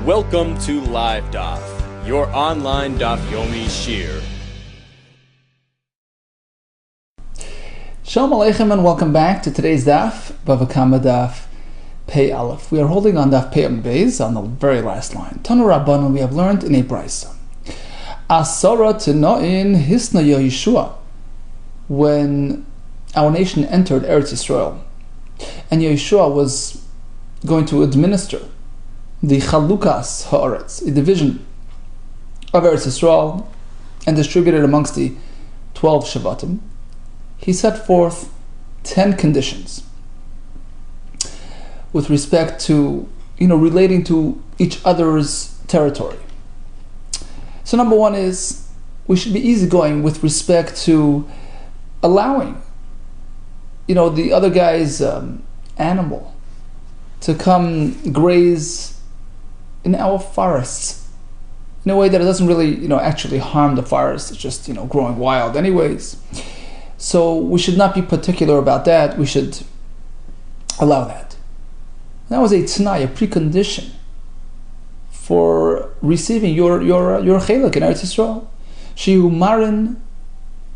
Welcome to Live DAF, your online DAF Yomi Shir. Shalom Aleichem and welcome back to today's DAF, Bava Kamma DAF Pei Aleph. We are holding on DAF Pei Beis on the very last line. Tanu Rabbanu, we have learned in a brisa. Asara Tinoin Hisna Yeshua, when our nation entered Eretz Yisrael, and Yeshua was going to administer the Chalukas Haaretz, a division of Eretz Yisrael, and distributed amongst the 12 Shavatim, he set forth 10 conditions with respect to, relating to each other's territory. So number one is, we should be easygoing with respect to allowing, the other guy's animal to come graze in our forests in a way that it doesn't really, actually harm the forest. It's just, growing wild anyways. So we should not be particular about that. We should allow that. That was a t'nai, a precondition for receiving your chelik in Eretz Yisrael. Shiu marin,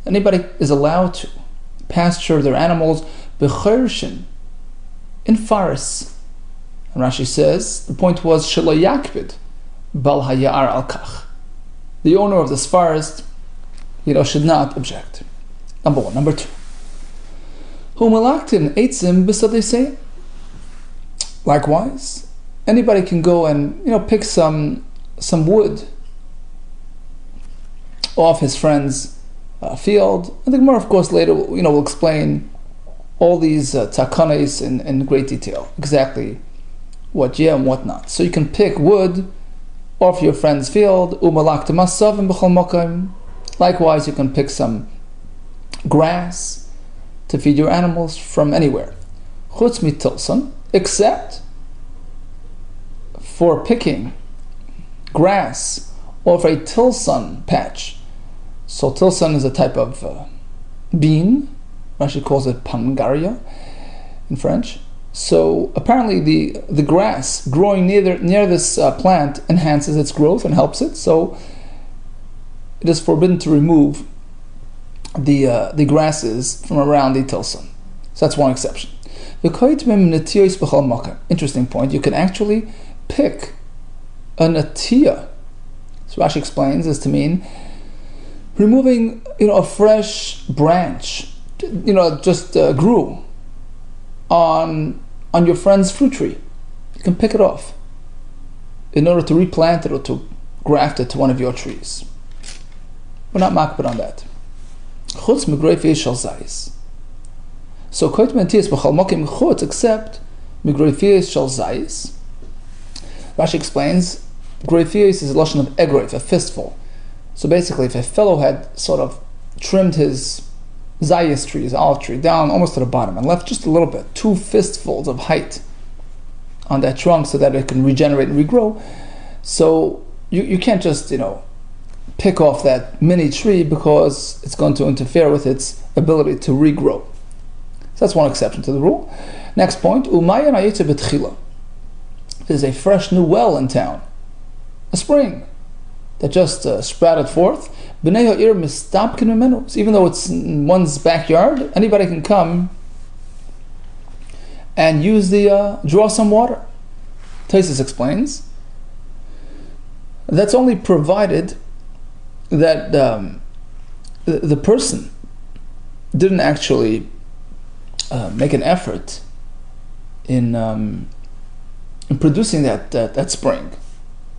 anybody is allowed to pasture their animals b'chershin, in forests. And Rashi says the point was shelo yakbid bal hayar al kach. The owner of this forest, should not object. Number one. Number two, hu malaktin eitzim b'sadei. Likewise, anybody can go and pick some wood off his friend's field. And the Gemara, of course, later will explain all these takanos in great detail, exactly what and what not. So you can pick wood off your friend's field. Likewise, you can pick some grass to feed your animals from anywhere. Chutz mitilson, except for picking grass off a tilson patch. So tilson is a type of bean. Rashi calls it pangaria in French. So apparently the grass growing near this plant enhances its growth and helps it. So it is forbidden to remove the grasses from around the tilson. So that's one exception. Interesting point. You can actually pick a natiyah. So Rashi explains this to mean removing a fresh branch, just grew on your friend's fruit tree. You can pick it off in order to replant it or to graft it to one of your trees. We're not makbid on that. Chutz migrei shel zayis. So koit mentis b'chol mokim chutz, except migrei shel zayis. Rashi explains greifiyos is a lashon of egreif, a fistful. So basically, if a fellow had sort of trimmed his zayis tree, his olive tree, down almost to the bottom and left just a little bit, 2 fistfuls of height on that trunk so that it can regenerate and regrow. So you can't just, pick off that mini tree because it's going to interfere with its ability to regrow. So that's one exception to the rule. Next point, umayan ayitze b'tchila. There's a fresh new well in town, a spring that just sprouted forth. B'nei ha'ir mistapkin mimenu. So even though it's in one's backyard, anybody can come and use draw some water. Taisus explains that's only provided that the person didn't actually make an effort in producing that spring.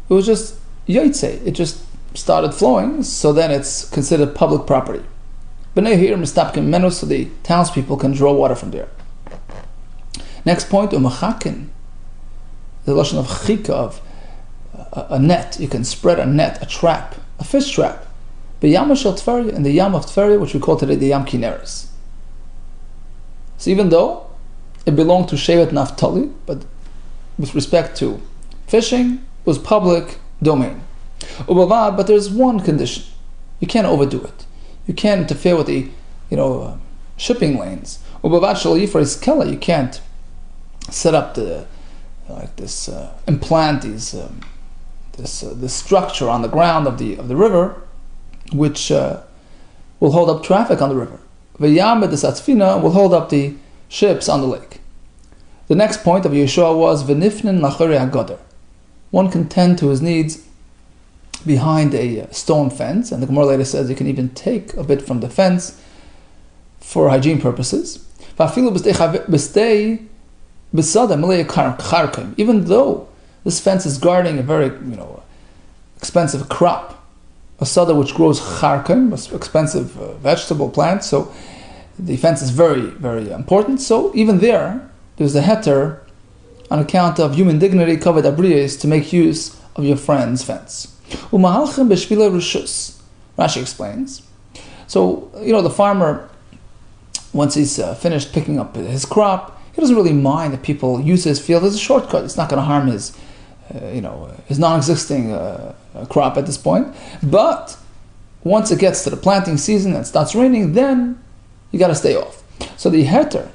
It was just yaitse. It just started flowing, so then it's considered public property. B'nei ha'ir mistapkin mimenu, so the townspeople can draw water from there. Next point, umachakin, the lashon of chika, of a net. You can spread a net, a trap, a fish trap. B'yam shel Tveria, in the Yam of Tveria, which we call today the Yam Kineres. So even though it belonged to Shevet Naphtali, but with respect to fishing, it was public domain. But there's one condition: you can't overdo it. You can't interfere with the, shipping lanes. You can't set up implant these this structure on the ground of the river, which will hold up traffic on the river. V'yamed desatfina will hold up the ships on the lake. The next point of Yeshua was v'nifnin lachori hagoder. One can tend to his needs behind a stone fence, and the Gemara later says you can even take a bit from the fence for hygiene purposes. Even though this fence is guarding a very expensive crop, a sada which grows charkim, expensive vegetable plant, so the fence is very, very important. So even there's a heter on account of human dignity, kavod abriyos, to make use of your friend's fence. Rashi explains. So, the farmer, once he's finished picking up his crop, he doesn't really mind that people use his field as a shortcut. It's not going to harm his non-existing crop at this point. But once it gets to the planting season and it starts raining, then you got to stay off. So the heter,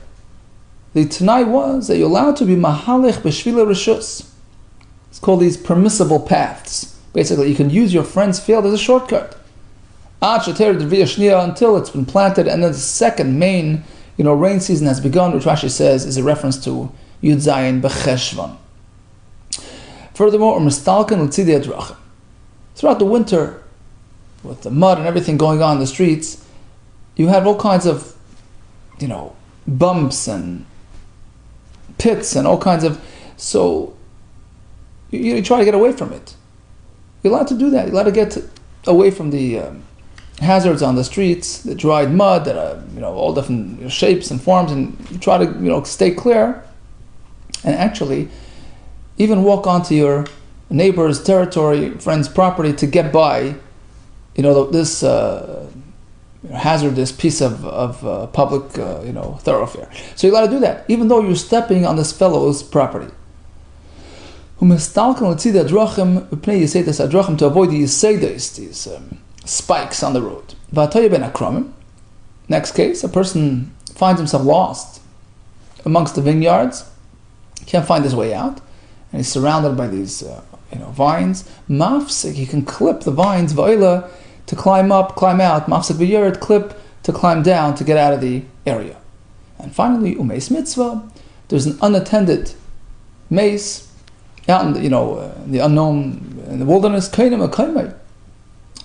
the Tanai was that you're allowed to be mahalech b'shvila rishus. It's called these permissible paths. Basically, you can use your friend's field as a shortcut. Until it's been planted, and then the second main, rain season has begun, which Rashi says is a reference to Yud Zayin b'Cheshvan. Furthermore, throughout the winter, with the mud and everything going on in the streets, you have all kinds of, bumps pits and all kinds of, so you try to get away from it. You're allowed to do that. You're allowed to get away from the hazards on the streets, the dried mud that are all different shapes and forms, and you try to stay clear, and actually even walk onto your neighbor's territory, friend's property to get by this hazardous piece of public thoroughfare. So you're allowed to do that, even though you're stepping on this fellow's property. To avoid these spikes on the road. Next case, a person finds himself lost amongst the vineyards, can't find his way out, and he's surrounded by these vines. Mafsik, he can clip the vines, va'ila, to climb up, climb out. Mafsik v'yered, clip to climb down to get out of the area. And finally, umeis mitzvah, there's an unattended mace out in the unknown, in the wilderness, kainim a kaimai.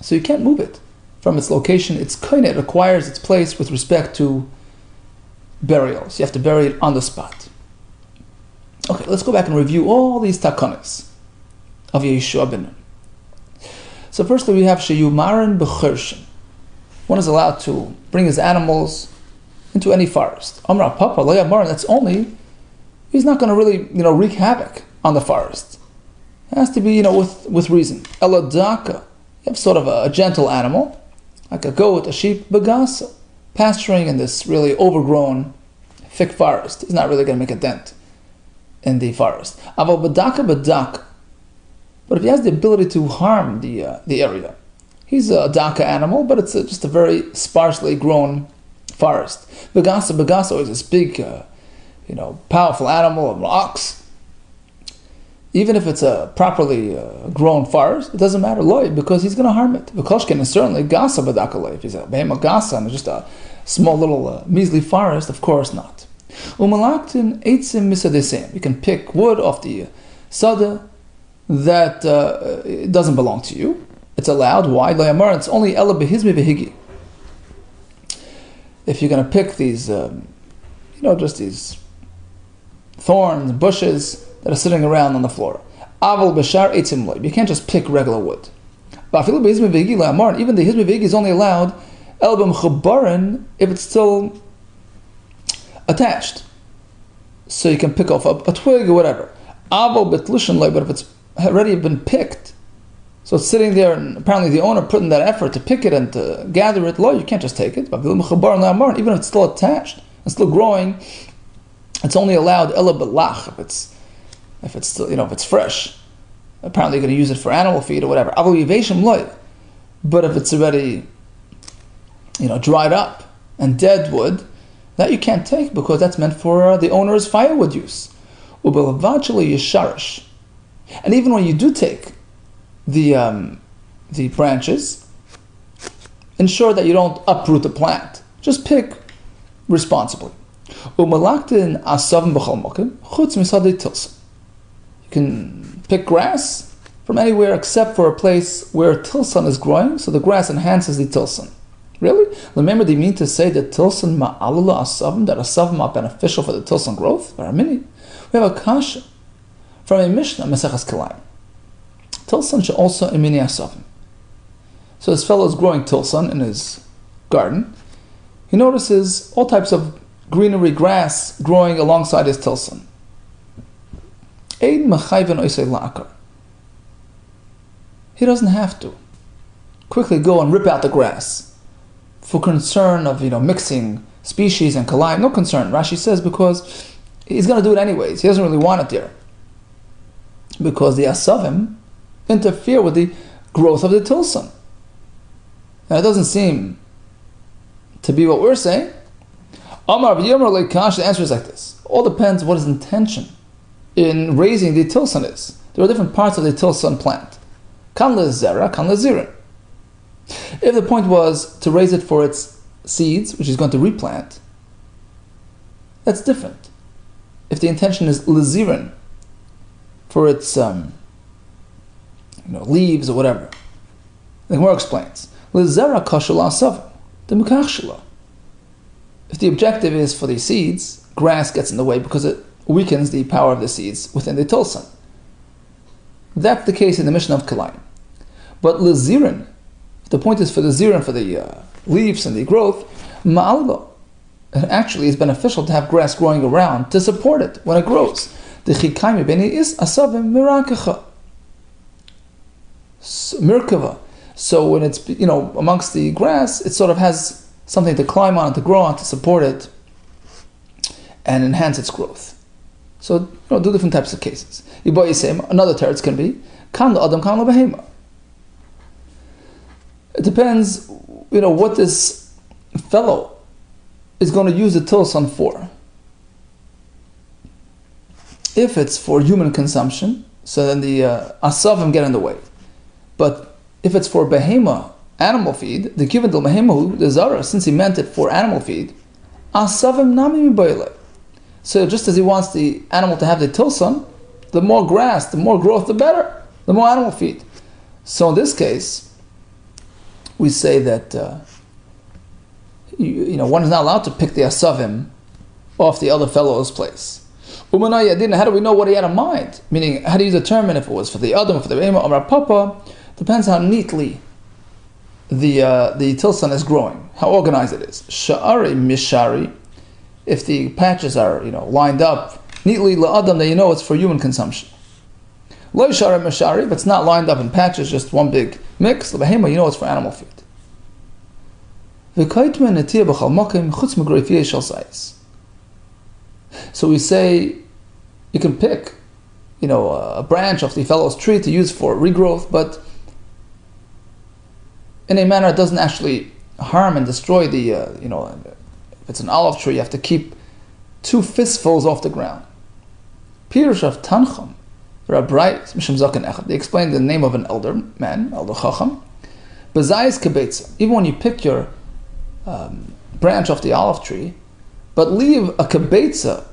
So you can't move it from its location. It's kaina, it requires its place with respect to burial. So you have to bury it on the spot. Okay, let's go back and review all these takanas of Yeshua ben Nun. So firstly, we have sheyumaran b'chershin. One is allowed to bring his animals into any forest. Amra papa loyamaran. That's only, he's not going to really wreak havoc on the forest. It has to be with reason. Eladaka, you have sort of a gentle animal, like a goat, a sheep, bagasa, pasturing in this really overgrown, thick forest. He's not really going to make a dent in the forest. Aval badaka badak. But if he has the ability to harm the area, he's a daka animal, but it's just a very sparsely grown forest. Bagasa is this big, powerful animal, an ox. Even if it's a properly grown forest, it doesn't matter, loy, because he's going to harm it. V'koshkin is certainly gasa badaka. If he's a behema gasa and just a small little measly forest, of course not. Umalaktin eitzim misadesem. You can pick wood off the sada that doesn't belong to you. It's allowed. Why? Loyamar. It's only ela behizmi vehigi. If you're going to pick these, just these thorns, bushes that are sitting around on the floor. Aval b'shar eitzim loy. You can't just pick regular wood. Even the hizmi vehigi is only allowed el b'mchubarin if it's still attached. So you can pick off a twig or whatever. Aval b'tlushin loy. But if it's already been picked, so it's sitting there, and apparently the owner put in that effort to pick it and to gather it, loy, you can't just take it. Even if it's still attached and still growing, it's only allowed ela b'lach if it's still, if it's fresh. Apparently you're going to use it for animal feed or whatever. But if it's already, dried up and dead wood, that you can't take because that's meant for the owner's firewood use. And even when you do take the branches. Ensure that you don't uproot the plant. Just pick responsibly. You can pick grass from anywhere except for a place where tilson is growing, so the grass enhances the tilson. Really? Remember, they mean to say that tilson ma'alula asavim, that asavim are beneficial for the tilson growth? There are many. We have a kasha from a Mishnah, Maseches Kilayim. Tilson should also imini asavim. So this fellow is growing tilson in his garden. He notices all types of greenery, grass growing alongside his tilson. He doesn't have to quickly go and rip out the grass for concern of mixing species and kalayim. No concern, Rashi says, because he's going to do it anyways. He doesn't really want it there, because the asavim interfere with the growth of the tilson. Now, it doesn't seem to be what we're saying. The answer is like this. All depends what his intention in raising the tilson is. There are different parts of the tilson plant. Kan lezera, kan lezirin. If the point was to raise it for its seeds, which he's going to replant, that's different. If the intention is lezirin, for its leaves or whatever, the Gemara explains. Lezera kashal asav, the mukach. If the objective is for the seeds, grass gets in the way because it weakens the power of the seeds within the tilson. That's the case in the Mishnah of Kilayim. But lezirin, if the point is for the zirin, for the leaves and the growth, ma'allo, it actually is beneficial to have grass growing around to support it when it grows. The chikayim beni is asavim mirakacha, mirkava. So when it's amongst the grass, it sort of has something to climb on, to grow on, to support it and enhance its growth. So do different types of cases. Another teretz can be kan adam kan behema. It depends, what this fellow is going to use the tilson for. If it's for human consumption, so then the asavim get in the way. But if it's for behema, animal feed, the given to behema, the zara, since he meant it for animal feed, asavim nami mibayle. So just as he wants the animal to have the tilson, the more grass, the more growth, the better. The more animal feed. So in this case, we say that one is not allowed to pick the asavim off the other fellow's place. How do we know what he had in mind? Meaning, how do you determine if it was for the adam or for the behema or papa? Depends how neatly the tilson is growing, how organized it is. Sha'ari mishari, if the patches are lined up neatly la'adam, then it's for human consumption. Lo sha'ari mishari, if it's not lined up in patches, just one big mix, l'behema, it's for animal feed. So we say you can pick a branch of the fellow's tree to use for regrowth, but in a manner it doesn't actually harm and destroy the, if it's an olive tree, you have to keep 2 fistfuls off the ground. Pirush of Tancham, they explain the name of an elder man, elder chacham. Bezayis kebetza, even when you pick your branch off the olive tree, but leave a kebetza,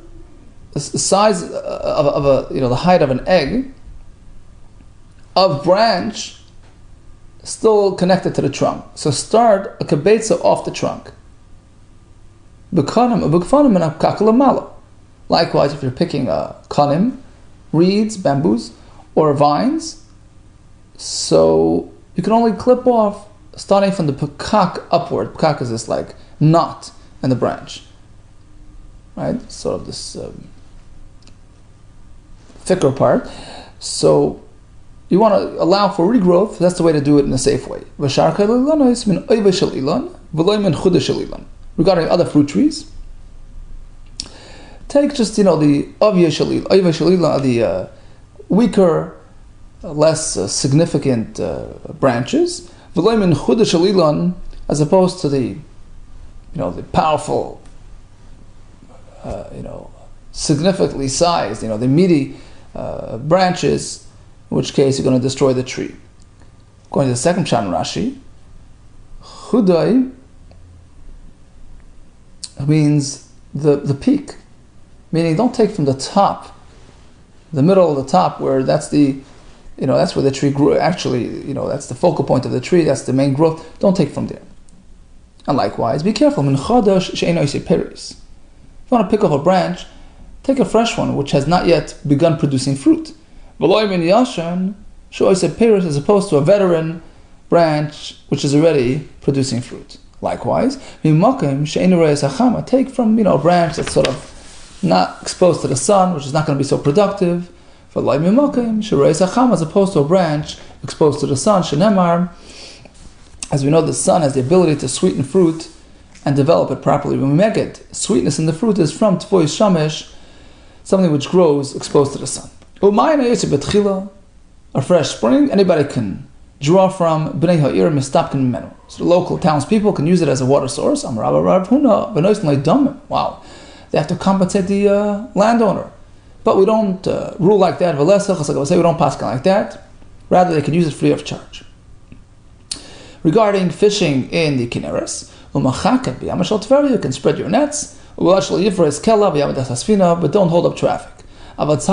the size of the height of an egg, of branch, still connected to the trunk. So start a kebetza off the trunk. Likewise, if you're picking kanim, reeds, bamboos, or vines, so you can only clip off starting from the pekak upward. Pekak is this knot in the branch, right? Sort of this thicker part. So you want to allow for regrowth. That's the way to do it in a safe way. Regarding other fruit trees, take just the Oyve Shalila, the weaker, less significant branches, as opposed to the powerful, significantly sized, the meaty branches, in which case you're going to destroy the tree. Going to the second pshat in Rashi, Chudai means the peak, meaning don't take from the top, the middle of the top, where that's that's where the tree grew. Actually, that's the focal point of the tree. That's the main growth. Don't take from there. And likewise, be careful. Min chadash she'eino yisei peris. If you want to pick up a branch, take a fresh one which has not yet begun producing fruit. V'lo min yashan she'eino yisei peris, as opposed to a veteran branch which is already producing fruit. Likewise, mimakim she'eino reis hachama. Take from a branch that's sort of not exposed to the sun, which is not going to be so productive. For loy mimakim she'reis hachama, as opposed to a branch exposed to the sun. Shenemar, as we know, the sun has the ability to sweeten fruit and develop it properly. When we make it, sweetness in the fruit is from tvoy shamesh, something which grows exposed to the sun. A fresh spring, anybody can draw from. Bnei ha'ir mistapkin mimenu. So the local townspeople can use it as a water source. Wow. They have to compensate the landowner. But we don't rule like that. We don't pass like that. Rather, they can use it free of charge. Regarding fishing in the Kinneres, you can spread your nets, but don't hold up traffic. But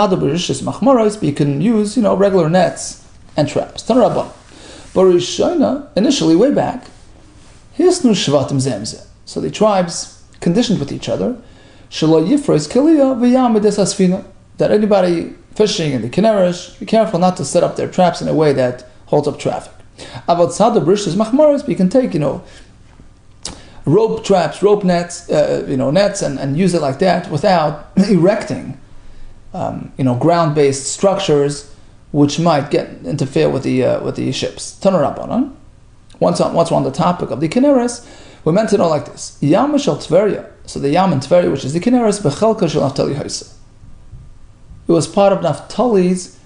you can use, regular nets and traps. Initially, way back, so the tribes conditioned with each other that anybody fishing in the Kinneres, be careful not to set up their traps in a way that holds up traffic. But you can take, rope traps, rope nets, nets, and use it like that without erecting, ground-based structures which might interfere with the ships. Once we're on the topic of the Kinneres, we're meant to know like this: Yam shel Tveria. So the Yam in Tveria, which is the Kinneres, bechelka shel Naftali Hosa. It was part of Naphtali's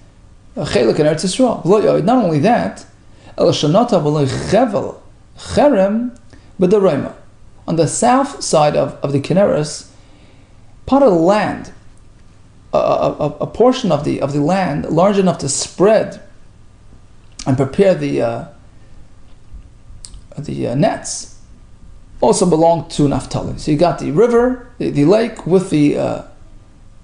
chelik in Eretz Yisrael. Not only that, on the south side of the Kinneres, part of the land, a portion of the land large enough to spread and prepare the nets, also belonged to Naphtali. So you got the river, the lake, with the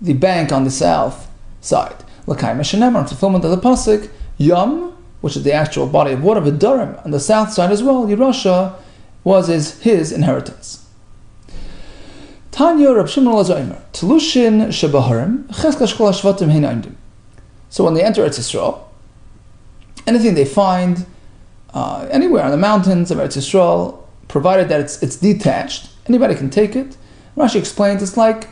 bank on the south side. L'kayim shenemar, fulfillment of the pasuk, Yam, which is the actual body of water, V'darim, on the south side as well, Yerusha was his inheritance. Tanya Rab Shimon Lazaimer, Telushin Shebaharim, Cheska Shkol Hashvatim Hein Eindim. So when they enter Eretz Yisrael, anything they find anywhere on the mountains of Eretz Yisrael, provided that it's detached, anybody can take it. Rashi explains it's like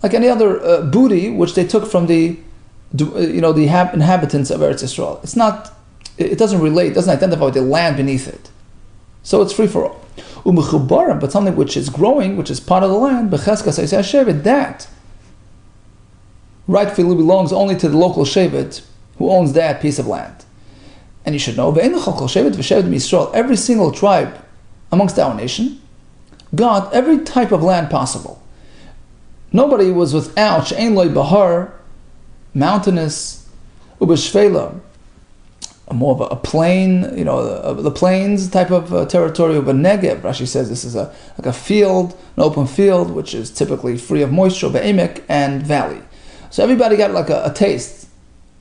any other booty which they took from the inhabitants of Eretz Yisrael. It doesn't identify with the land beneath it. So it's free for all. But something which is growing, which is part of the land, that rightfully belongs only to the local shevet who owns that piece of land. And you should know, every single tribe amongst our nation got every type of land possible. Nobody was without she'ein loy bahar, mountainous, ubeshvela, more of a plain, the plains type of territory of a Negev. Rashi says this is like a field, an open field, which is typically free of moisture, be'emek, and valley. So everybody got like a taste,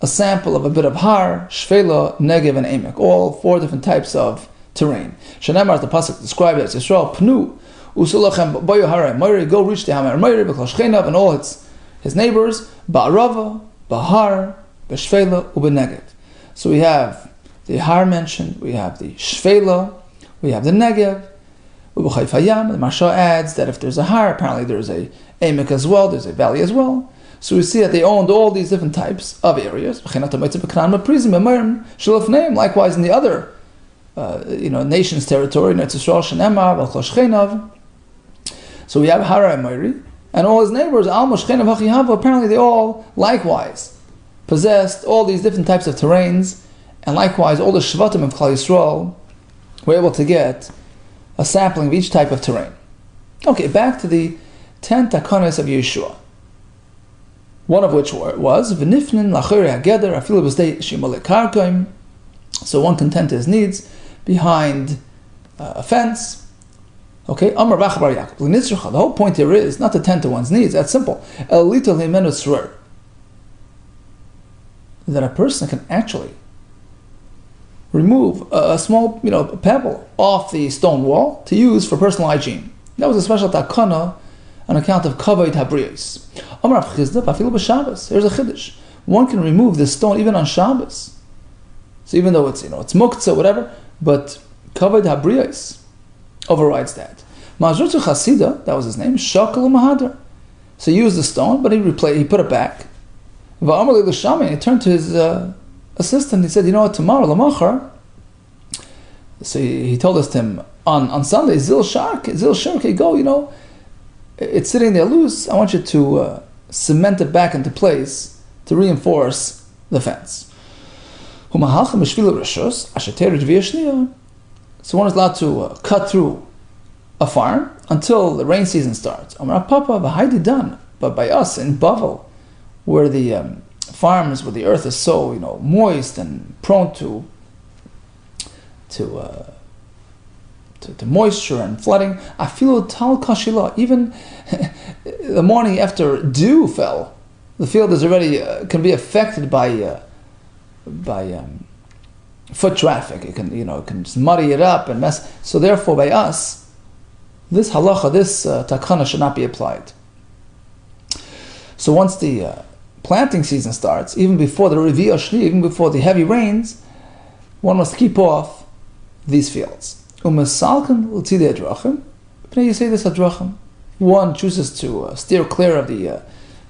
a sample of a bit of Har, Shvela, Negev, and Emek, all four different types of terrain. Shenemar, the pasuk described as Yisrael, Pnu, Usulachem, Boyo Hare, Moiri, go reach the Hamer, Moiri, B'chol Shchenav, and all his neighbors, Ba'arava, Bahar, B'Shvela, U'Benegev. So we have the Har mentioned, we have the Shvela, we have the Negev, U'B'Chayfayam. The Marsha adds that if there's a Har, apparently there's a Emek as well, there's a valley as well. So we see that they owned all these different types of areas. Likewise in the other nation's territory, so we have Hara and Moiri, and all his neighbors, apparently they all likewise possessed all these different types of terrains, and likewise all the Shvatim of Klal Yisrael were able to get a sampling of each type of terrain. Okay, back to the 10 takanos of Yeshua. One of which was V'nifnin lachori hageder afilu b'zdei shimolei karkoim. So one can tend to his needs behind a fence. Okay, the whole point here is not to tend to one's needs. That's simple. That a person can actually remove a small, pebble off the stone wall to use for personal hygiene. That was a special takana on account of kavod habriyos. Here's a chiddush. One can remove this stone even on Shabbos. So even though it's muktzah, whatever, but kavod habriyos overrides that. Mazrutzu Chasida, that was his name, Shakal Mahadar. So he used the stone, but he put it back. He turned to his assistant. He said, tomorrow, Lamachar. So he told us to him on Sunday, Zil Shark, go, it's sitting there loose. I want you to cement it back into place to reinforce the fence. So one is allowed to cut through a farm until the rain season starts. But by us in Bavel, where the farms, where the earth is so moist and prone to moisture and flooding, I feel tal kashila. Even the morning after dew fell, the field is already can be affected by foot traffic. It can just muddy it up and mess. So therefore, by us, this halacha, this takana should not be applied. So once the planting season starts, even before the Revi'ah Shni, even before the heavy rains, one must keep off these fields. One chooses to steer clear of the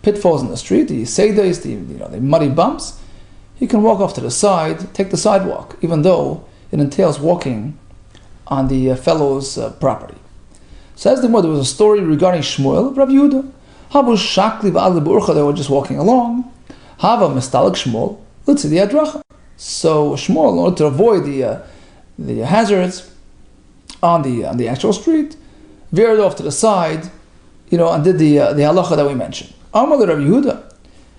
pitfalls in the street, the seidas, the muddy bumps. He can walk off to the side, take the sidewalk, even though it entails walking on the fellow's property. Says the Gemara, there was a story regarding Shmuel, Rabbi Yehuda. Habu Shakli v'Ali B'urcha, they were just walking along. Hava Mistalik Shmuel, let's see the Adracha. So Shmuel, in order to avoid the hazards on the actual street, veered off to the side, and did the halacha that we mentioned. Amar Rabbi Yehuda.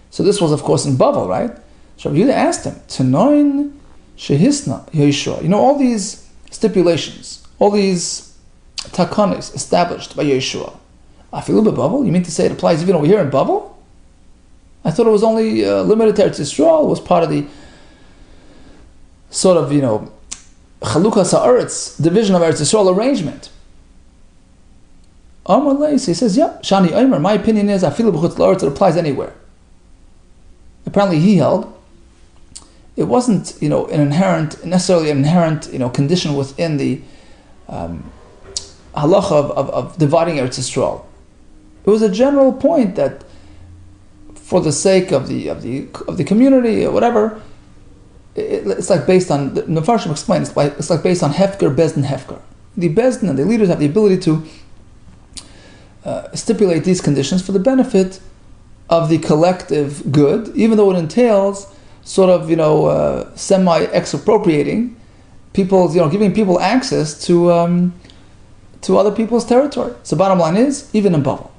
So this was, of course, in Bavel, right? So Rabbi Yehuda asked him, Tanoin shehisna Yeshua. All these stipulations, all these takanas established by Yeshua. I feel a bit Bavel. You mean to say it applies even over here in Bavel? I thought it was only limited to Eretz Yisrael. It was part of the sort of, Chalukas Haaretz, division of Eretz Yisrael arrangement. Amar Leis, he says, yeah, Shani Omer, my opinion is, I feel it applies anywhere. Apparently he held it wasn't, necessarily an inherent, condition within the halacha of dividing Eretz Yisrael. It was a general point that, for the sake of the community or whatever, it's like based on, the Mefarshim explains, it's like based on Hefker, Bezdin, Hefker. The Bezdin and the leaders have the ability to stipulate these conditions for the benefit of the collective good, even though it entails sort of, semi-expropriating people, giving people access to other people's territory. So bottom line is, even in Bavel.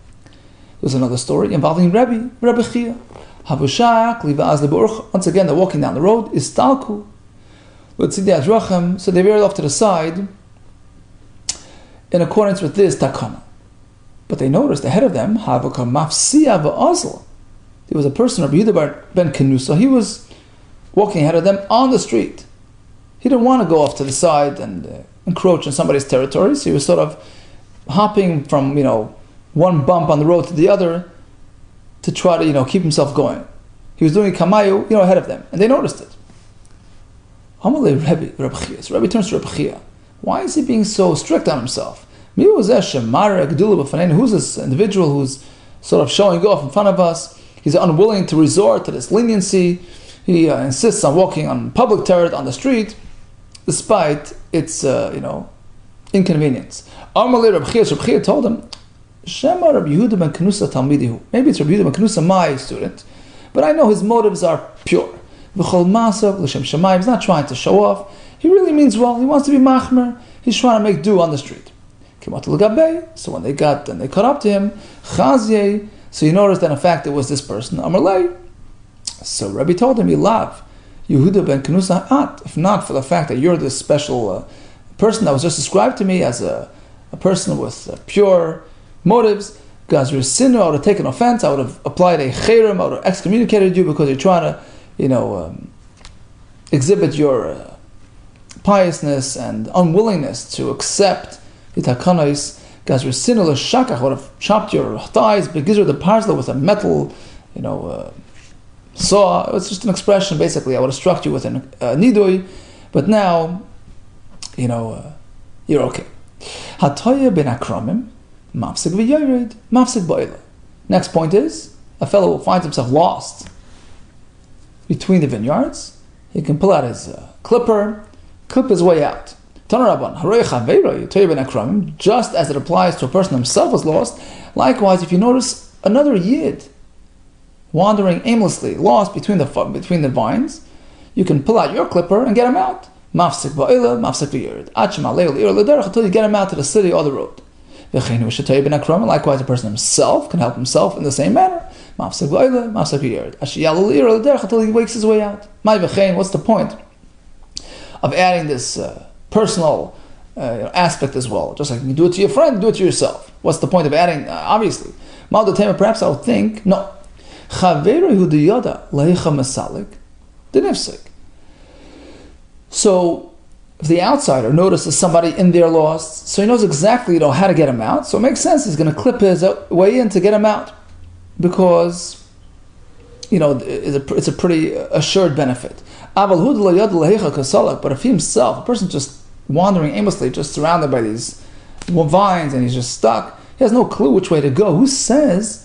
There's another story involving Rabbi Chia. Once again, they're walking down the road. Istalku. Let's see the Adrachem. So they veered off to the side in accordance with this takana. But they noticed ahead of them, there was a person, Rabbi Yehuda ben Kenusa. He was walking ahead of them on the street. He didn't want to go off to the side and encroach on somebody's territory. So he was sort of hopping from, one bump on the road to the other to try to, keep himself going. He was doing kamayu, ahead of them. And they noticed it. Rabbi turns to Rabbi Chia. Why is he being so strict on himself? Who's this individual who's sort of showing off in front of us? He's unwilling to resort to this leniency. He insists on walking on public territory on the street, despite its inconvenience. Rabbi Chia told him, Shema Rabbi Yehuda ben Kenusa Talmidihu. Maybe it's Rabbi Yehuda ben Kenusa, my student, but I know his motives are pure. V'chol masav l'shem shamayim. He's not trying to show off. He really means well. He wants to be machmer. He's trying to make do on the street. So when they got and they caught up to him, chazye. So you notice that in fact it was this person, Amalei. So Rabbi told him, "Ilav, Yehuda ben Kenusa at. If not for the fact that you're this special person that was just described to me as a person with pure motives, Gazir Sinu, I would have taken offense, I would have applied a cherem, I would have excommunicated you because you're trying to, exhibit your piousness and unwillingness to accept the takanos. Gazir Sinu l'shakach, I would have chopped your thighs, begizr the parsla with a metal, saw. It was just an expression, basically. I would have struck you with a nidui, but now, you're okay. Hatoya ben akramim, mafsik v'yored, mafsik ba'ila. Next point is, a fellow finds himself lost between the vineyards. He can pull out his clip his way out. Just as it applies to a person himself was lost, likewise, if you notice another yid wandering aimlessly, lost between the vines, you can pull out your clipper and get him out. Mafsik ba'ila, mafsik v'yored. Until you get him out to the city or the road. Likewise, a person himself can help himself in the same manner. Mafsik ba'ila, mafsik v'yored. Until he wakes his way out. What's the point of adding this personal aspect as well? Just like you can do it to your friend, do it to yourself. What's the point of adding? Obviously, perhaps I would think no. So if the outsider notices somebody in there lost, so he knows exactly how to get him out. So it makes sense he's going to clip his way in to get him out, because it's a pretty assured benefit. But if he himself, a person just wandering aimlessly, just surrounded by these vines, and he's just stuck, he has no clue which way to go. Who says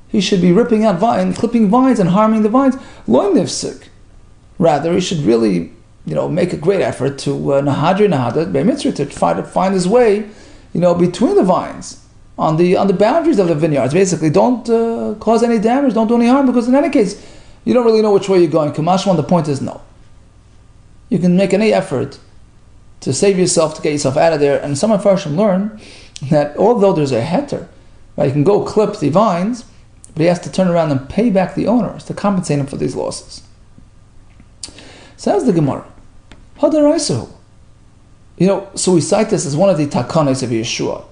he should be ripping out vines, clipping vines, and harming the vines? Lo nifsik. Rather, he should really, make a great effort to to try to find his way, between the vines, on the boundaries of the vineyards. Basically, don't cause any damage, don't do any harm, because in any case, you don't really know which way you're going. Kamashwan, the point is no. You can make any effort to save yourself, to get yourself out of there. And some Mepharshim learn that although there's a heter, right, you can go clip the vines, but he has to turn around and pay back the owners to compensate him for these losses. Says the Gemara, Hadaraisahu. So we cite this as one of the takanos of Yeshua.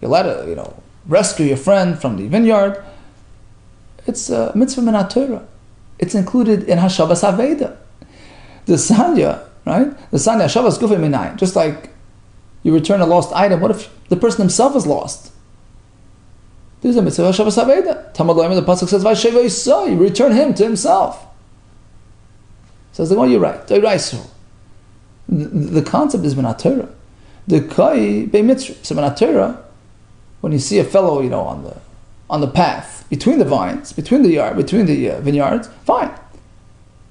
You're allowed to, rescue your friend from the vineyard. It's a mitzvah min haTorah. It's included in Hashavas Haveda. The Sanya, right? The Sanya, Hashavas Gufay Minayin. Just like you return a lost item, what if the person himself is lost? There's a mitzvah Hashavas Haveda. Tamad Loim, the Pasuk says, Vaysheva Yisai, you return him to himself. Says the one, you're right. The concept is min haTorah. The Kai Bei Mitzri. So min haTorah, when you see a fellow, on the path, between the vines, between the vineyards, fine.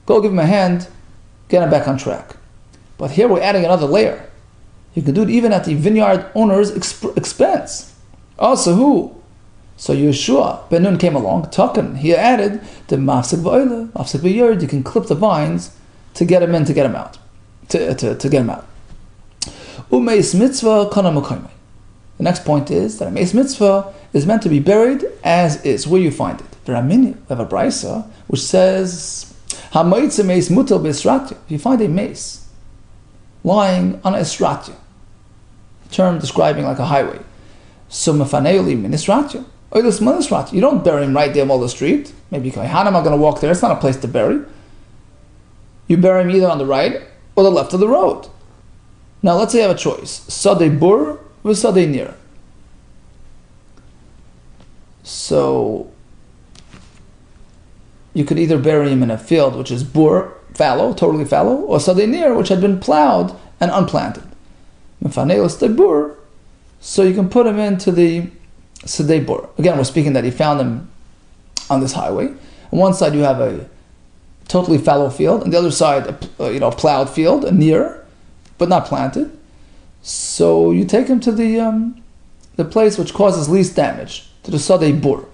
Go give him a hand, get him back on track. But here we're adding another layer. You can do it even at the vineyard owner's expense. Also, who? So Yeshua ben Nun came along, Takan. He added the mafsik v'oila, mafsik v'yored. You can clip the vines to get him in, to get him out, to get him out. Umeis mitzvah kana mukaymei. The next point is that a meis mitzvah is meant to be buried as is, where you find it. We have a brisa which says, "Hamaitze meis mutal be'esratya." If you find a mace lying on a esratya, a term describing like a highway, so mefaneuli min esratya. You don't bury him right there in the street. Maybe you can, how am I going to walk there? It's not a place to bury. You bury him either on the right or the left of the road. Now let's say you have a choice. Sadeh bur with sadeh nir. So you could either bury him in a field which is bur, fallow, totally fallow, or sadeh nir, which had been plowed and unplanted. Bur, so you can put him into the sadeh bur. Again, we're speaking that he found him on this highway. On one side you have a totally fallow field, and the other side a plowed field, a nir, but not planted. So you take him to the place which causes least damage, to the sadeh bur.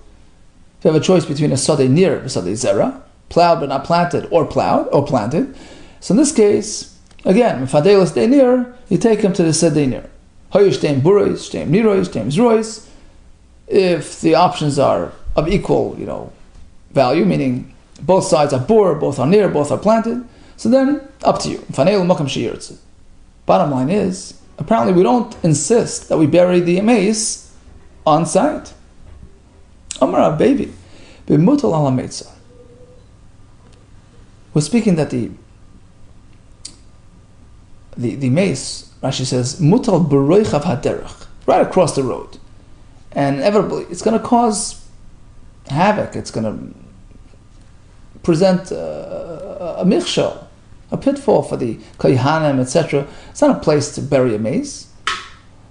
If you have a choice between a sadeh nir and a sadeh zera, plowed but not planted, or plowed or planted, so in this case, again, mifadelis de nir, you take him to the sadeh nir. Hoyishtem burois, shtem nirois, shtem zrois. If the options are of equal, value, meaning both sides are bur, both are nir, both are planted, So then, up to you. Bottom line is, apparently we don't insist that we bury the mace on site. Amar baby, b'mutal ala meitzah. We're speaking that the mace, Rashi says, mutal b'roichav haderech, right across the road. And inevitably, it's going to cause havoc. It's going to present a michshel, a pitfall for the kohanim, etc. It's not a place to bury a mace.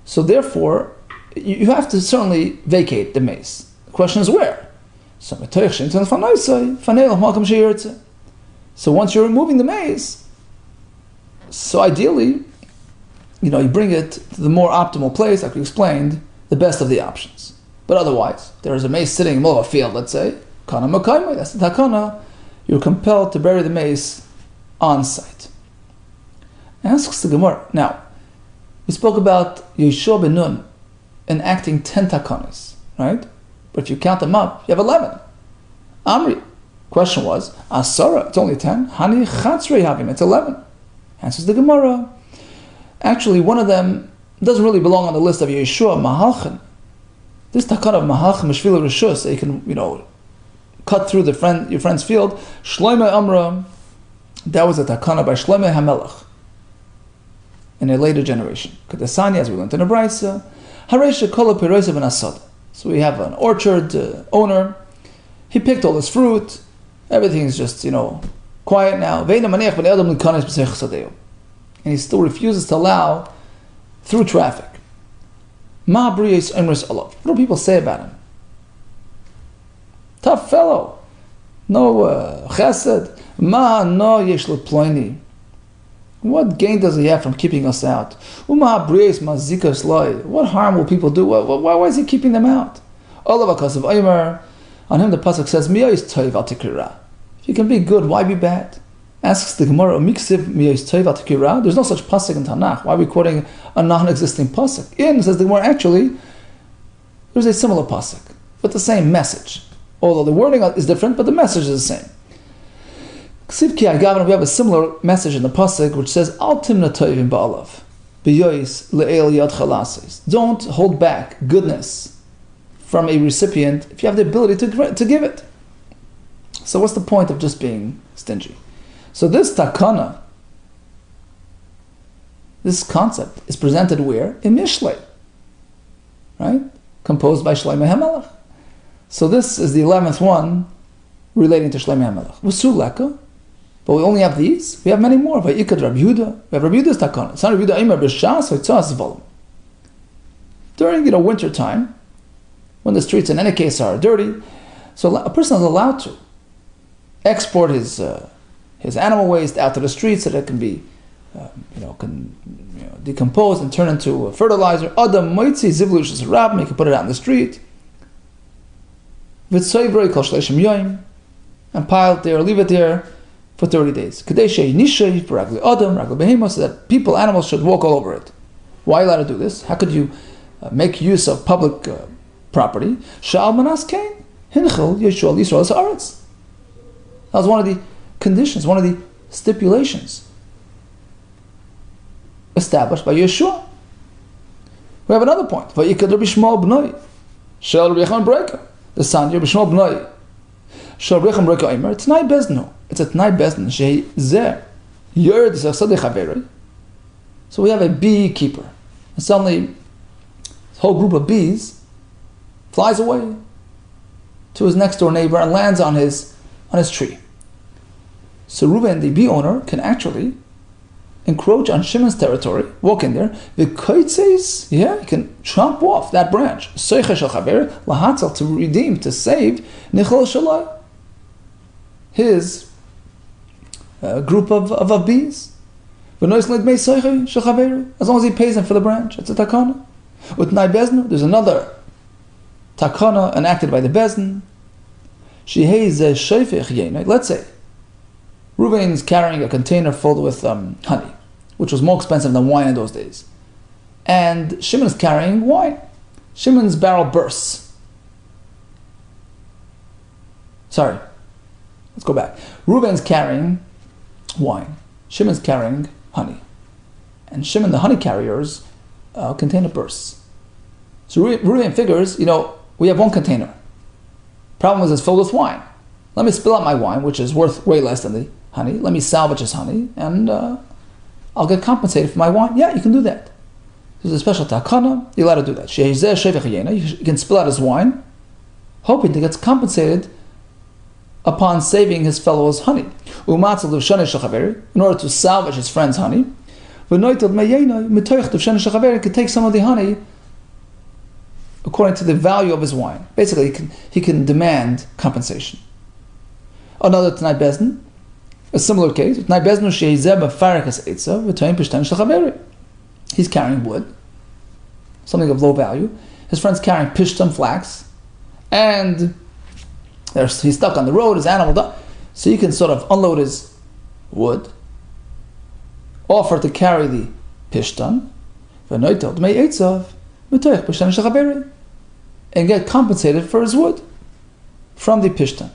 So therefore, you have to certainly vacate the mace. The question is where? So once you're removing the mace, so ideally, you bring it to the more optimal place, like we explained, the best of the options. But otherwise, there is a mace sitting in the middle of a field, let's say, kana makayme, that's the takana, you're compelled to bury the mace on site. Asks the Gemara. Now, we spoke about Yeshua ben Nun enacting 10 takanas, right? But if you count them up, you have 11. Amri. Question was, Asara, it's only 10. Hani chatzrei havim, it's 11. Answers the Gemara. Actually, one of them doesn't really belong on the list of Yeshua, Mahalchan. This takana of Mahalchan, Meshvila Rishus, you can, cut through your friend's field. Shloimeh Amra, that was a takana by Shloimeh HaMelech in a later generation. Kadesani, as we learned in a Braisa, Haresha Kola Peroisa Ben Asad. So we have an orchard owner. He picked all his fruit. Everything's just, quiet now. And he still refuses to allow through traffic. Ma briyos emris olav. What do people say about him? Tough fellow. No chesed. Ma no yesh ploini. What gain does he have from keeping us out? Uma briyos mazikas loy. What harm will people do? Why is he keeping them out? Olav akasav aymer. On him the pasuk says, "Miyos toiv al tikira." If you can be good, why be bad? Asks the Gemara, "Miksiv miyos toiv al tikira." There's no such pasuk in Tanakh. Why are we quoting a non-existing pasuk? Says the Gemara, actually, there's a similar pasuk with the same message. Although the wording is different, but the message is the same. We have a similar message in the pasuk which says, "Al timna toivim ba'alav, b'yois le'el yad chalasis." Don't hold back goodness from a recipient if you have the ability to give it. So what's the point of just being stingy? So this takana, this concept, is presented where? In Mishlei, right? Composed by Shloimeh HaMelech. So this is the 11th one relating to Shloimeh HaMelech. V'su leka, but we only have these. We have many more. V'yikad Rabbi Yehuda. We have Rabbi Yehuda's takana. It's not Rabbi Yehuda Eimer b'shas v'tzas v'olam. During winter time, when the streets in any case are dirty, so a person is allowed to export his animal waste out to the streets so that it can be decompose and turn into a fertilizer. Adam moitzi zivlush rab, you can put it out in the street. V'tsoivrei kol shleishim yoyim, and pile it there, leave it there for 30 days. Kadeshe nishay for ragli adam, ragli behemos, so that people, animals should walk all over it. Why are you allowed to do this? How could you make use of public property? Sha'al manas kain hinchel yeshua yisrael haaretz. That was one of the conditions, one of the stipulations established by Yeshua. We have another point. Vayikad Rabbi Shmuel b'noi shel Rabbi Yechon Breka, the son of Rabbi Shmuel b'noi shel Rabbi Yechon Breka Omer. T'nai bezno. It's a t'nai bezno. Shei zeh yerd zeh chaveri. So we have a beekeeper, and suddenly this whole group of bees flies away to his next door neighbor and lands on his tree. So Reuben, the bee owner, can actually encroach on Shimon's territory, walk in there, he can chop off that branch, to redeem, to save his group of bees. As long as he pays him for the branch, it's a takana. There's another takana enacted by the Bezdin. Let's say Reuben's carrying a container filled with honey, which was more expensive than wine in those days. And Shimon is carrying wine. Shimon's barrel bursts. Sorry, let's go back. Reuben's carrying wine. Shimon's carrying honey. And Shimon, the honey carriers, container bursts. So Reuven figures, we have one container. Problem is it's filled with wine. Let me spill out my wine, which is worth way less than the honey. Let me salvage his honey, and I'll get compensated for my wine. Yeah, you can do that. There's a special takana. You're allowed to do that. You can spill out his wine, hoping to get compensated upon saving his fellow's honey. In order to salvage his friend's honey, he could take some of the honey according to the value of his wine. Basically, he can demand compensation. Another T'nai Bezdin, a similar case. He's carrying wood, something of low value. His friend's carrying pishtan, flax, and he's stuck on the road, his animal died. So you can sort of unload his wood, offer to carry the pishtan, and get compensated for his wood from the pishtan.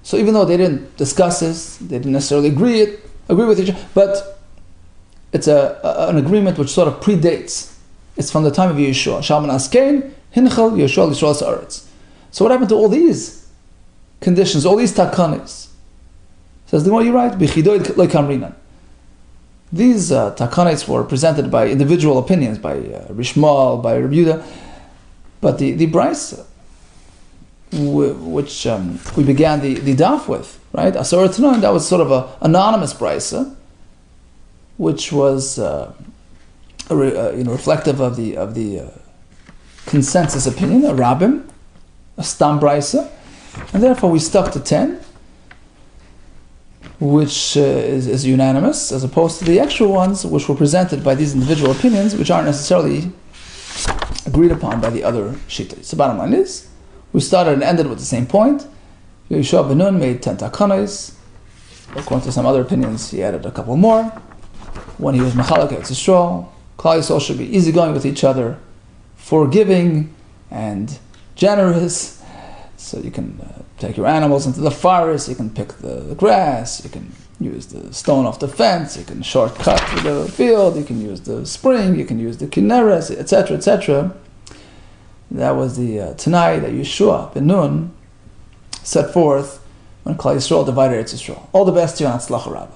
So even though they didn't discuss this, they didn't necessarily agree with each other, but it's an agreement which sort of predates. It's from the time of Yeshua. Shalman Askein, Hinchel, Yeshua, Yisrael Sa'aretz. So what happened to all these conditions, all these takanis? Says the more you write, B'chidoid Loikamrinan. These takanis were presented by individual opinions, by Rishmal, by Rabbi Yehuda, but the Brisa, which we began the DAF with, right? Asar Tanon, that was sort of an anonymous Brisa, which was reflective of the consensus opinion, a Rabbim, a Stam Brisa, and therefore we stuck to 10, which is unanimous, as opposed to the extra ones which were presented by these individual opinions, which aren't necessarily agreed upon by the other shittas. So bottom line is, we started and ended with the same point. Yehoshua ben Nun made 10 takanos. According to some other opinions, he added a couple more. When he was Machalak Eretz Yisrael, Klal Yisrael should be easygoing with each other, forgiving and generous. So you can take your animals into the forest, you can pick the grass, you can use the stone off the fence, you can shortcut through the field, you can use the spring, you can use the kinneres, etc., etc. That was the Tanai that Yeshua ben Nun set forth when Klal Yisrael divided Eretz Yisrael. All the best to you, and Hatzlacha Rabbah.